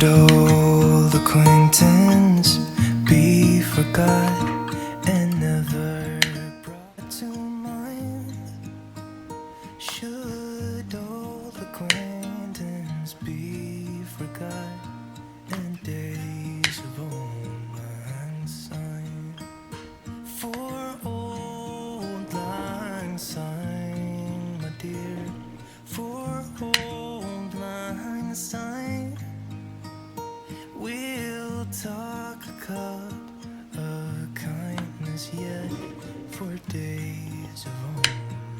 old acquaintance be forgot and never brought to mind? Should old acquaintance be forgot and days of old lang syne? For old lang syne, my dear, for old lang syne, we'll talk a cup of kindness yet for days of old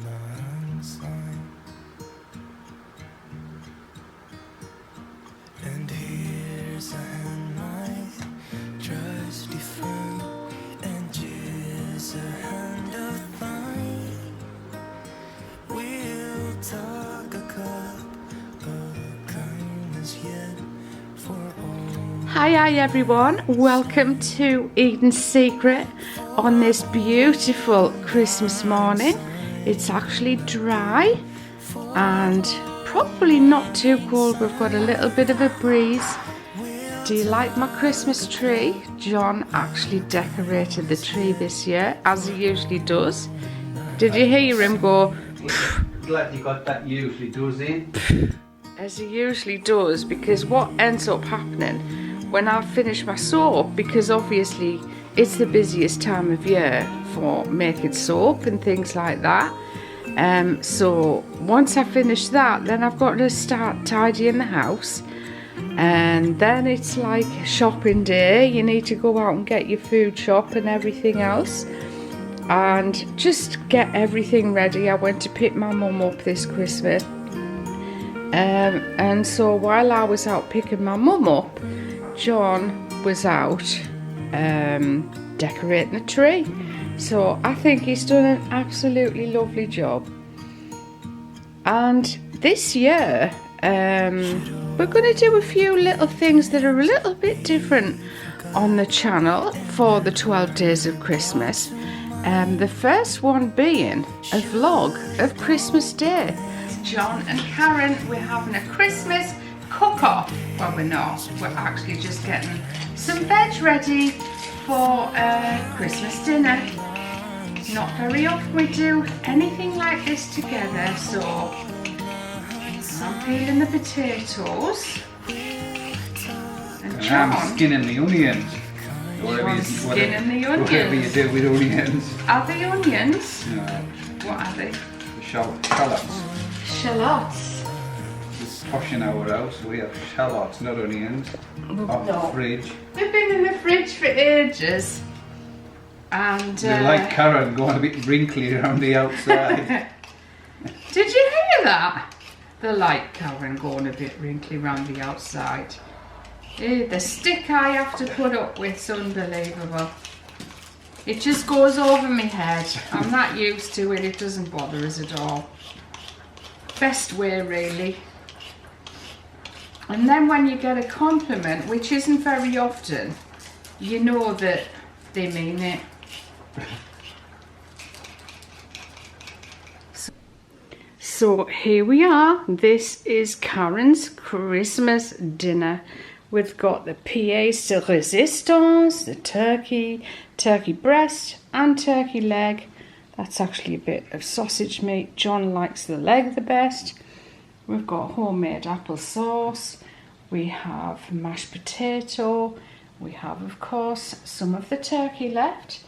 lang syne. And here's a hand, my trusty friend, and here's a hand of thine. We'll talk a cup of kindness yet for all. Hi everyone, welcome to Eden's Secret on this beautiful Christmas morning. It's actually dry and probably not too cold. We've got a little bit of a breeze. Do you like my Christmas tree? John actually decorated the tree this year, as he usually does. Did you hear him go, Glad you got that usually does in. as he usually does, because what ends up happening when I finish my soap, because obviously it's the busiest time of year for making soap and things like that. So once I finish that, then I've got to start tidying the house, and then it's like shopping day. You need to go out and get your food shop and everything else, and just get everything ready. I went to pick my mum up this Christmas, and so while I was out picking my mum up, John was out decorating the tree. So I think he's done an absolutely lovely job. And this year we're going to do a few little things that are a little bit different on the channel for the 12 days of Christmas. The first one being a vlog of Christmas Day. John and Karen, we're having a Christmas cook-off. Well, we're not. We're actually just getting some veg ready for Christmas dinner. Not very often we do anything like this together, so I'm peeling the potatoes. And John, I'm skinning the onions. John's skinning the Whatever you onions. do with onions. Are they onions? No, What are they? shallots. Shallots. It's posh in our house, so we have shallots, not onions. Off the fridge. They've been in the fridge for ages. And They're like Karen, going a bit wrinkly around the outside. did you hear that? The light Karen going a bit wrinkly around the outside. The stick I have to put up with is unbelievable. It just goes over my head. I'm not used to it. It doesn't bother us at all. Best way, really. And then when you get a compliment, which isn't very often, you know that they mean it. So here we are. This is Karen's Christmas dinner. We've got the pièce de résistance, the turkey breast and turkey leg. That's actually a bit of sausage meat. John likes the leg the best. We've got homemade applesauce. We have mashed potato. We have, of course, some of the turkey left.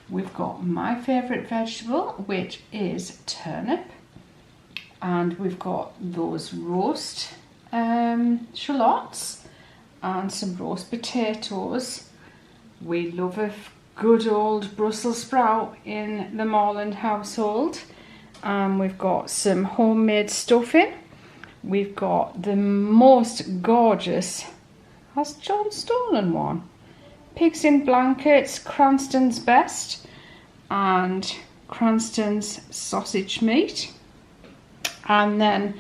We've got my favourite vegetable, which is turnip. And we've got those roast shallots and some roast potatoes. We love a good old Brussels sprout in the Morland household. And we've got some homemade stuffing. We've got the most gorgeous, has John stolen one? Pigs in blankets, Cranston's best, and Cranston's sausage meat. And then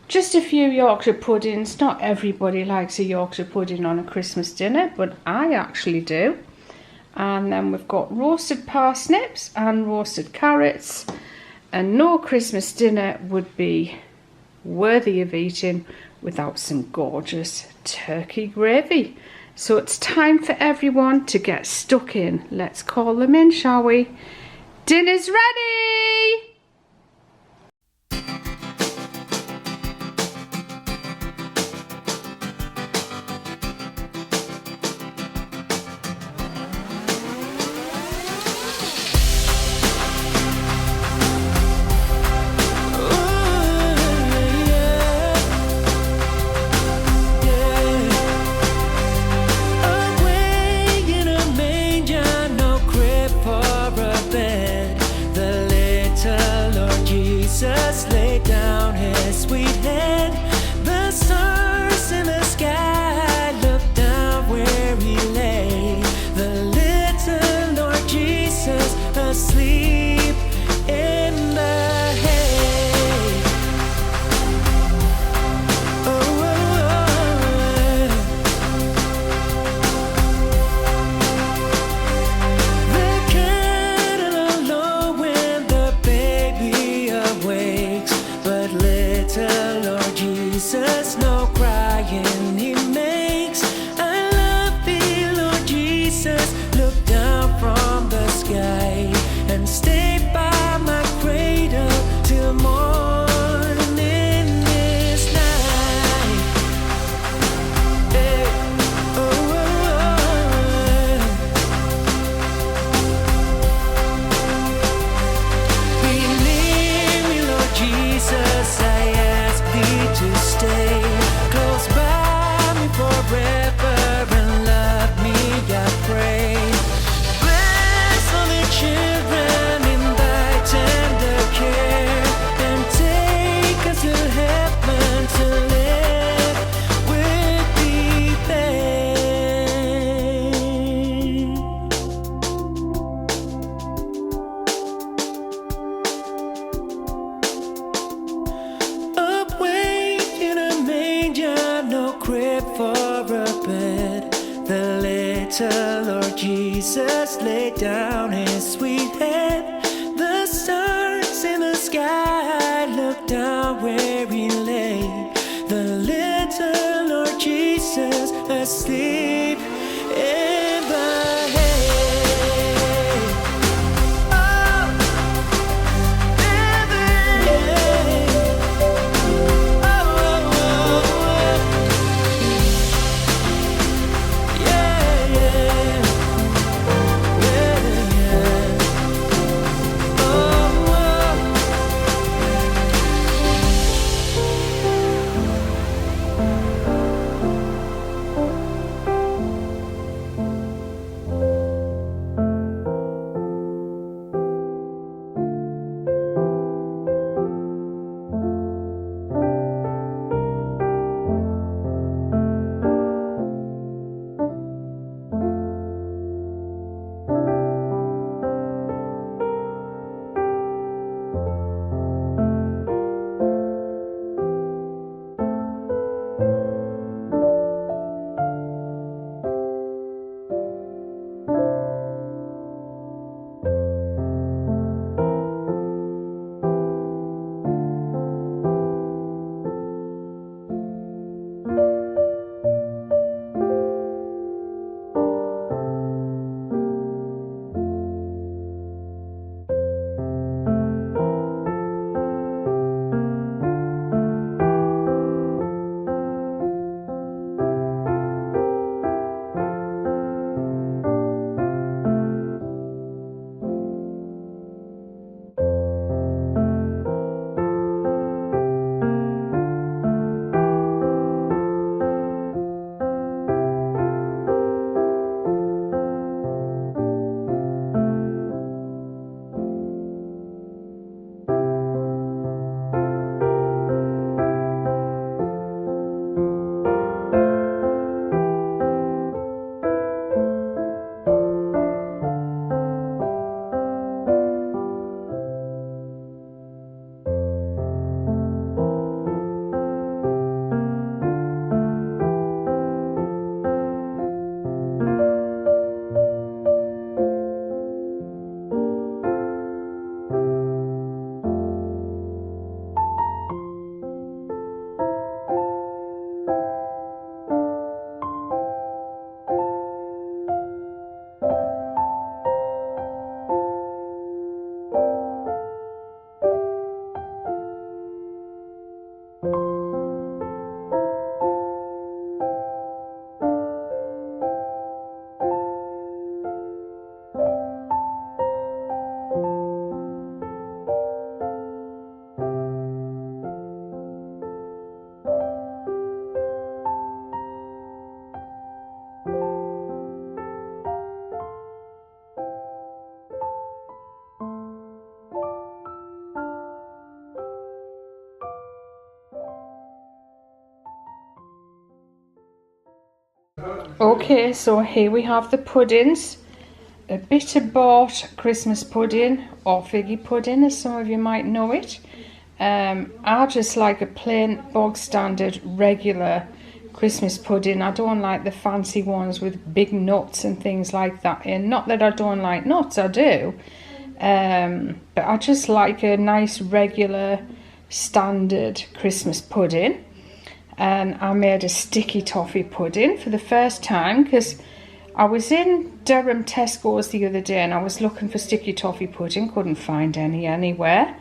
just a few Yorkshire puddings. Not everybody likes a Yorkshire pudding on a Christmas dinner, but I actually do. And then we've got roasted parsnips and roasted carrots. And no Christmas dinner would be worthy of eating without some gorgeous turkey gravy. So it's time for everyone to get stuck in. Let's call them in, shall we? Dinner's ready! Lord Jesus laid down his sweet head. The stars in the sky looked down where he lay. The little Lord Jesus asleep in the hay. Oh, heaven. Okay, so here we have the puddings. A bitter bought Christmas pudding, or figgy pudding as some of you might know it. I just like a plain bog standard regular Christmas pudding. I don't like the fancy ones with big nuts and things like that in. Not that I don't like nuts, I do. But I just like a nice regular standard Christmas pudding. And I made a sticky toffee pudding for the first time because I was in Durham Tesco's the other day and I was looking for sticky toffee pudding, couldn't find any anywhere.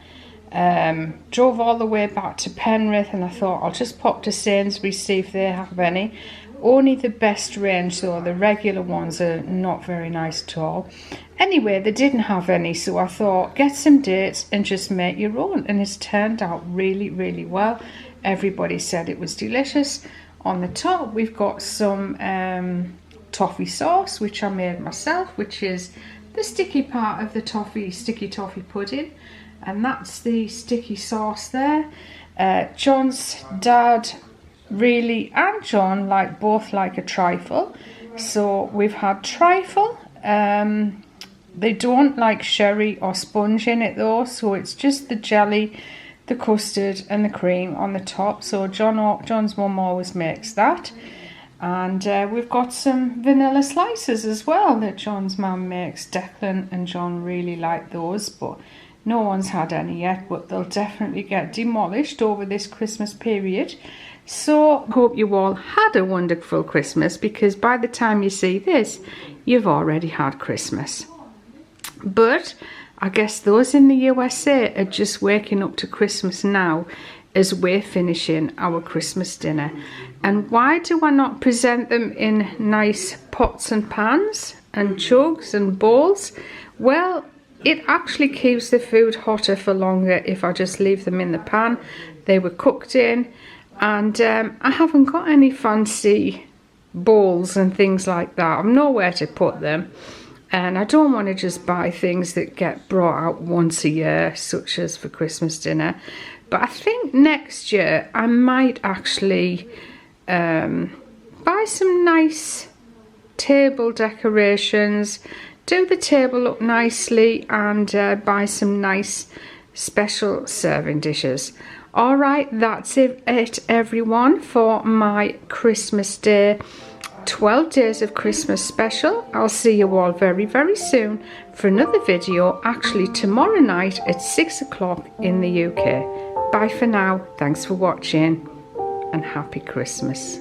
Drove all the way back to Penrith and I thought I'll just pop to Sainsbury's, see if they have any. Only the best range though, the regular ones are not very nice at all. Anyway, they didn't have any, so I thought get some dates and just make your own, and it's turned out really, really well. Everybody said it was delicious. On the top we've got some toffee sauce, which I made myself, which is the sticky part of the sticky toffee pudding, and that's the sticky sauce there. John's dad really and John both like a trifle, so we've had trifle. They don't like sherry or sponge in it though, so it's just the jelly, the custard and the cream on the top. So John's mum always makes that. And we've got some vanilla slices as well that John's mum makes. Declan and John really like those, but no one's had any yet, but they'll definitely get demolished over this Christmas period. So hope you all had a wonderful Christmas, because by the time you see this, you've already had Christmas. But I guess those in the USA are just waking up to Christmas now as we're finishing our Christmas dinner. And why do I not present them in nice pots and pans and jugs and bowls? Well, it actually keeps the food hotter for longer if I just leave them in the pan they were cooked in. And I haven't got any fancy bowls and things like that. I've nowhere to put them. And I don't want to just buy things that get brought out once a year, such as for Christmas dinner. But I think next year I might actually buy some nice table decorations, do the table up nicely, and buy some nice special serving dishes. Alright, that's it everyone for my Christmas Day 12 Days of Christmas special. I'll see you all very, very soon for another video, actually tomorrow night at 6 o'clock in the UK. Bye for now, thanks for watching, and happy Christmas.